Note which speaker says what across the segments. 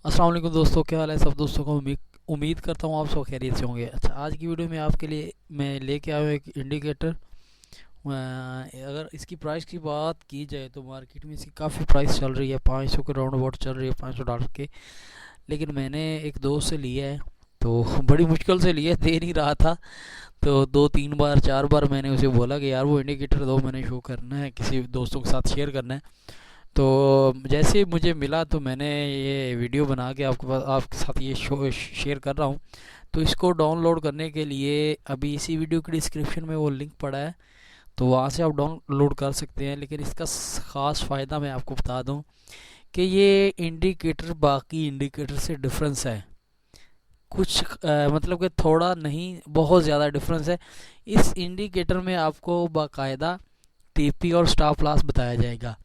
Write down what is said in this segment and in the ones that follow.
Speaker 1: अस्सलाम वालेकुम दोस्तों, क्या हाल है सब दोस्तों को। उम्मीद करता हूँ आप सब खैरियत से होंगे। अच्छा, आज की वीडियो में आपके लिए मैं लेके आया हूँ एक इंडिकेटर। अगर इसकी प्राइस की बात की जाए तो मार्केट में इसकी काफ़ी प्राइस चल रही है, 500 के राउंड अबाउट चल रही है, $500 के। लेकिन मैंने एक दोस्त से लिया है, तो बड़ी मुश्किल से लिया, दे नहीं रहा था। तो 2-3 बार 4 बार मैंने उसे बोला कि यार वो इंडिकेटर दो, मैंने शो करना है, किसी दोस्तों के साथ शेयर करना है। तो जैसे मुझे मिला तो मैंने ये वीडियो बना के आपके साथ ये शो शेयर कर रहा हूँ। तो इसको डाउनलोड करने के लिए अभी इसी वीडियो की डिस्क्रिप्शन में वो लिंक पड़ा है, तो वहाँ से आप डाउनलोड कर सकते हैं। लेकिन इसका ख़ास फ़ायदा मैं आपको बता दूँ कि ये इंडिकेटर बाकी इंडिकेटर से डिफरेंस है कुछ, मतलब कि थोड़ा नहीं, बहुत ज़्यादा डिफरेंस है। इस इंडिकेटर में आपको बाकायदा टीपी और स्टॉप लॉस बताया जाएगा।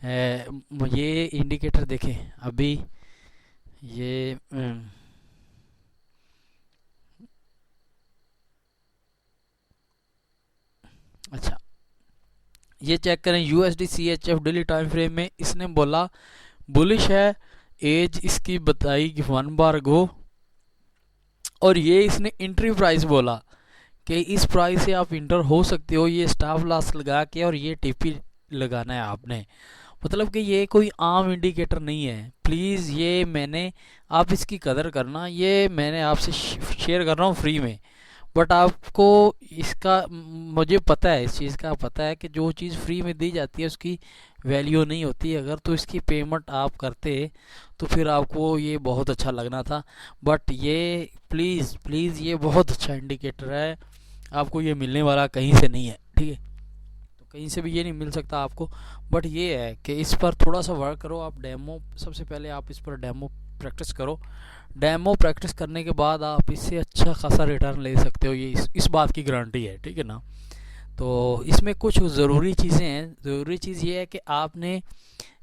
Speaker 1: ये इंडिकेटर देखें अभी, ये अच्छा, ये चेक करें USD CHF daily time frame में इसने बोला बुलिश है। एज इसकी बताई कि 1 बार गो, और ये इसने एंट्री प्राइस बोला कि इस प्राइस से आप इंटर हो सकते हो, ये स्टॉप लॉस लगा के, और ये टीपी लगाना है आपने। मतलब कि ये कोई आम इंडिकेटर नहीं है। प्लीज़ ये मैंने, आप इसकी कदर करना, ये मैंने आपसे शेयर कर रहा हूँ फ्री में। बट आपको इसका, मुझे पता है, इस चीज़ का पता है कि जो चीज़ फ्री में दी जाती है उसकी वैल्यू नहीं होती। अगर तो इसकी पेमेंट आप करते तो फिर आपको ये बहुत अच्छा लगना था। बट ये प्लीज़ प्लीज़, ये बहुत अच्छा इंडिकेटर है, आपको ये मिलने वाला कहीं से नहीं है, ठीक है। तो कहीं से भी ये नहीं मिल सकता आपको। बट ये है कि इस पर थोड़ा सा वर्क करो आप, डेमो, सबसे पहले आप इस पर डेमो प्रैक्टिस करो। डेमो प्रैक्टिस करने के बाद आप इससे अच्छा खासा रिटर्न ले सकते हो, ये इस बात की गारंटी है, ठीक है ना। तो इसमें कुछ ज़रूरी चीज़ें हैं। ज़रूरी चीज़ ये है कि आपने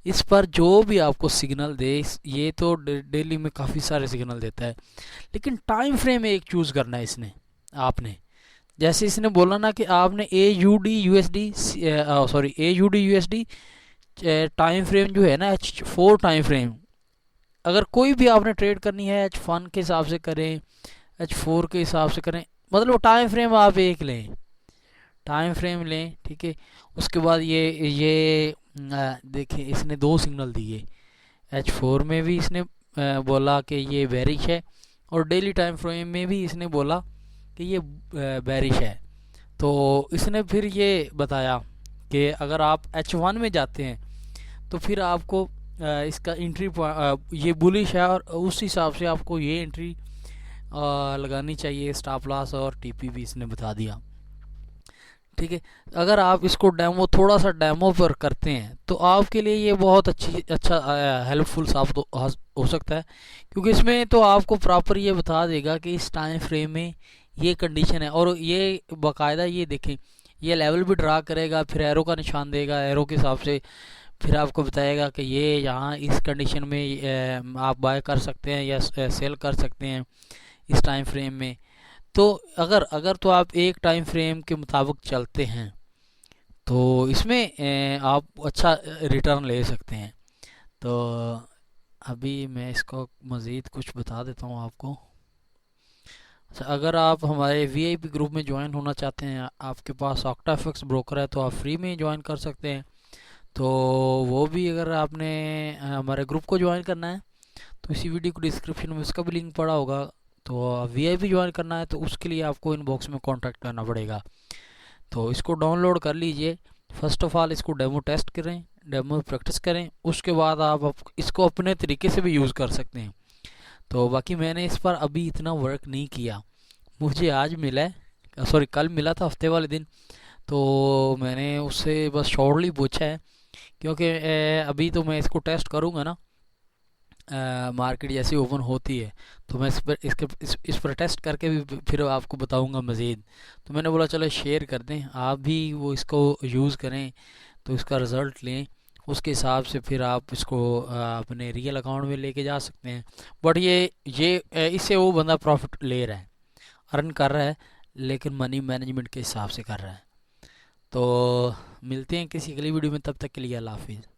Speaker 1: इस पर जो भी आपको सिग्नल दे, ये तो डेली में काफ़ी सारे सिग्नल देता है, लेकिन टाइम फ्रेम एक चूज़ करना है इसने, आपने। जैसे इसने बोला ना कि आपने AUD USD टाइम फ्रेम जो है ना, H4 टाइम फ्रेम, अगर कोई भी आपने ट्रेड करनी है H1 के हिसाब से करें, H4 के हिसाब से करें, मतलब टाइम फ्रेम आप एक लें, टाइम फ्रेम लें, ठीक है। उसके बाद ये देखिए, इसने 2 सिग्नल दिए। H4 में भी इसने बोला कि ये बेरिश है, और डेली टाइम फ्रेम में भी इसने बोला कि ये बेरिश है। तो इसने फिर ये बताया कि अगर आप H1 में जाते हैं तो फिर आपको इसका एंट्री, ये बुलिश है, और उस हिसाब से आपको ये एंट्री लगानी चाहिए। स्टॉप लॉस और टीपी भी इसने बता दिया, ठीक है। अगर आप इसको डेमो, थोड़ा सा डेमो पर करते हैं तो आपके लिए ये बहुत अच्छा हेल्पफुल साबित हो सकता है, क्योंकि इसमें तो आपको प्रॉपर ये बता देगा कि इस टाइम फ्रेम में ये कंडीशन है, और ये बाकायदा, ये देखें, ये लेवल भी ड्रा करेगा, फिर एरो का निशान देगा, एरो के हिसाब से फिर आपको बताएगा कि ये यहाँ इस कंडीशन में आप बाय कर सकते हैं या सेल कर सकते हैं इस टाइम फ्रेम में। तो अगर अगर तो आप एक टाइम फ्रेम के मुताबिक चलते हैं तो इसमें आप अच्छा रिटर्न ले सकते हैं। तो अभी मैं इसको मज़ीद कुछ बता देता हूँ आपको। अच्छा, अगर आप हमारे VIP ग्रुप में ज्वाइन होना चाहते हैं, आपके पास ऑक्टाफिक्स ब्रोकर है, तो आप फ्री में ज्वाइन कर सकते हैं। तो वो भी, अगर आपने हमारे ग्रुप को ज्वाइन करना है तो इसी वीडियो को डिस्क्रिप्शन में उसका भी लिंक पड़ा होगा। तो VIP ज्वाइन करना है तो उसके लिए आपको इनबॉक्स में कांटेक्ट करना पड़ेगा। तो इसको डाउनलोड कर लीजिए। फर्स्ट ऑफ ऑल इसको डेमो टेस्ट करें, डेमो प्रैक्टिस करें, उसके बाद आप इसको अपने तरीके से भी यूज़ कर सकते हैं। तो बाकी मैंने इस पर अभी इतना वर्क नहीं किया, मुझे आज मिला है, सॉरी कल मिला था, हफ्ते वाले दिन। तो मैंने उससे बस शॉर्टली पूछा है, क्योंकि अभी तो मैं इसको टेस्ट करूँगा ना, मार्केट जैसी ओपन होती है तो मैं इस पर टेस्ट करके भी फिर आपको बताऊंगा मज़ीद। तो मैंने बोला चलो शेयर कर दें, आप भी वो इसको यूज़ करें, तो इसका रिज़ल्ट लें, उसके हिसाब से फिर आप इसको अपने रियल अकाउंट में लेके जा सकते हैं। बट इससे वो बंदा प्रॉफिट ले रहा है, अर्न कर रहा है, लेकिन मनी मैनेजमेंट के हिसाब से कर रहा है। तो मिलते हैं किसी अगली वीडियो में, तब तक के लिए अल्लाह हाफिज़।